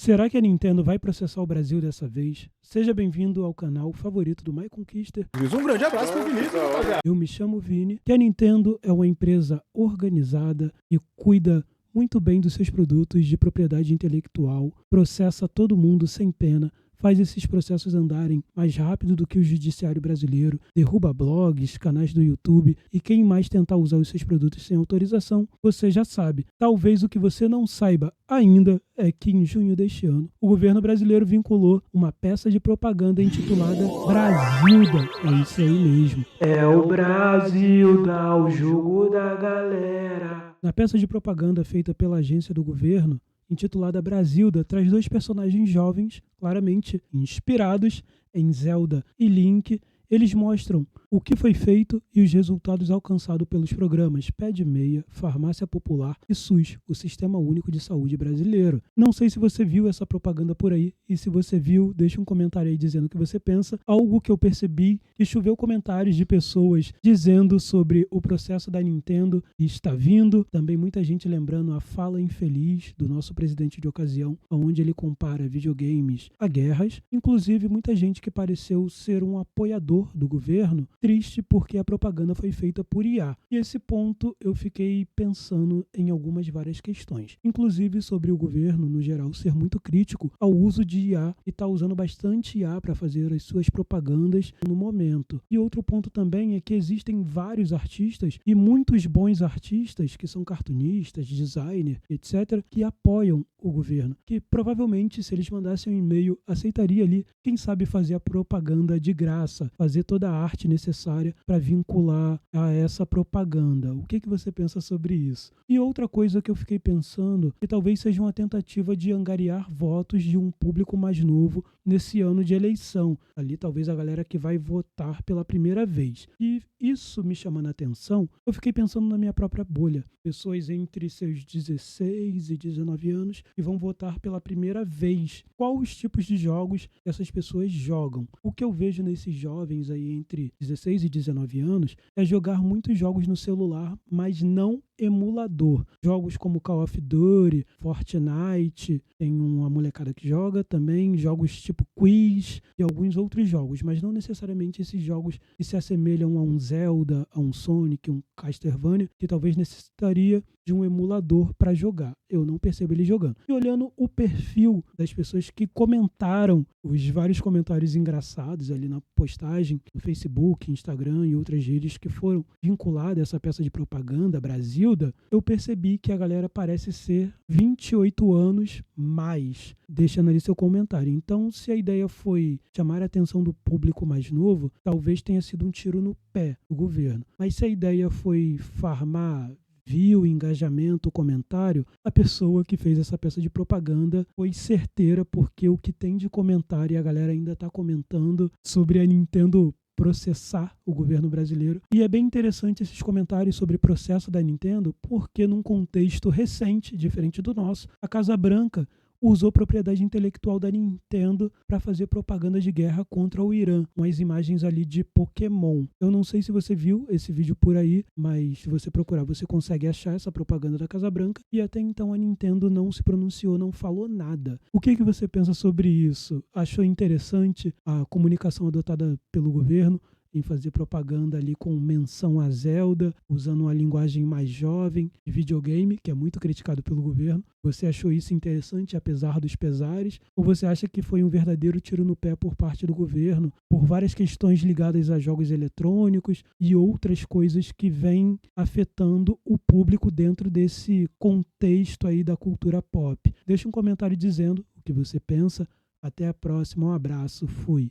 Será que a Nintendo vai processar o Brasil dessa vez? Seja bem-vindo ao canal favorito do My Conquister. Um grande abraço pro Vinícius, rapaziada. Eu me chamo Vini, que a Nintendo é uma empresa organizada e cuida muito bem dos seus produtos de propriedade intelectual, processa todo mundo sem pena, faz esses processos andarem mais rápido do que o judiciário brasileiro, derruba blogs, canais do YouTube e quem mais tentar usar os seus produtos sem autorização, você já sabe. Talvez o que você não saiba ainda é que em junho deste ano, o governo brasileiro vinculou uma peça de propaganda intitulada Brasilda. É isso aí mesmo. É o Brasilda, o jogo da galera. Na peça de propaganda feita pela agência do governo, intitulada Brasilda, traz dois personagens jovens, claramente inspirados em Zelda e Link. Eles mostram o que foi feito e os resultados alcançados pelos programas PED-6, Farmácia Popular e SUS, o Sistema Único de Saúde Brasileiro. Não sei se você viu essa propaganda por aí, e se você viu, deixa um comentário aí dizendo o que você pensa. Algo que eu percebi, que choveu comentários de pessoas dizendo sobre o processo da Nintendo e está vindo. Também muita gente lembrando a fala infeliz do nosso presidente de ocasião, onde ele compara videogames a guerras. Inclusive, muita gente que pareceu ser um apoiador do governo, triste porque a propaganda foi feita por IA. E esse ponto eu fiquei pensando em várias questões, inclusive sobre o governo, no geral, ser muito crítico ao uso de IA e estar usando bastante IA para fazer as suas propagandas no momento. E outro ponto também é que existem vários artistas e muitos bons artistas que são cartunistas, designers, etc., que apoiam o governo, que provavelmente, se eles mandassem um e-mail, aceitaria ali, quem sabe fazer a propaganda de graça, fazer toda a arte necessária para vincular a essa propaganda. O que você pensa sobre isso? E outra coisa que eu fiquei pensando, que talvez seja uma tentativa de angariar votos de um público mais novo nesse ano de eleição. Ali talvez a galera que vai votar pela primeira vez. E isso me chamando a atenção, eu fiquei pensando na minha própria bolha. Pessoas entre seus 16 e 19 anos que vão votar pela primeira vez. Quais os tipos de jogos essas pessoas jogam? O que eu vejo nesses jovens aí entre 16 e 19 anos é jogar muitos jogos no celular, mas não emulador. Jogos como Call of Duty, Fortnite, tem uma molecada que joga também, jogos tipo Quiz e alguns outros jogos, mas não necessariamente esses jogos que se assemelham a um Zelda, a um Sonic, um Castlevania, que talvez necessitaria de um emulador para jogar. Eu não percebo ele jogando. E olhando o perfil das pessoas que comentaram, os vários comentários engraçados ali na postagem, no Facebook, Instagram e outras redes que foram vinculadas a essa peça de propaganda, Brasilda, eu percebi que a galera parece ser 28 anos mais, deixando ali seu comentário. Então, se a ideia foi chamar a atenção do público mais novo, talvez tenha sido um tiro no pé do governo. Mas se a ideia foi farmar viu, engajamento, comentário, a pessoa que fez essa peça de propaganda foi certeira, porque o que tem de comentário e a galera ainda está comentando sobre a Nintendo processar o governo brasileiro. E é bem interessante esses comentários sobre o processo da Nintendo, porque num contexto recente, diferente do nosso, a Casa Branca usou propriedade intelectual da Nintendo para fazer propaganda de guerra contra o Irã, com as imagens ali de Pokémon. Eu não sei se você viu esse vídeo por aí, mas se você procurar, você consegue achar essa propaganda da Casa Branca, e até então a Nintendo não se pronunciou, não falou nada. O que você pensa sobre isso? Achou interessante a comunicação adotada pelo governo em fazer propaganda ali com menção a Zelda, usando uma linguagem mais jovem de videogame, que é muito criticado pelo governo? Você achou isso interessante, apesar dos pesares? Ou você acha que foi um verdadeiro tiro no pé por parte do governo, por várias questões ligadas a jogos eletrônicos e outras coisas que vêm afetando o público dentro desse contexto aí da cultura pop? Deixa um comentário dizendo o que você pensa. Até a próxima, um abraço, fui!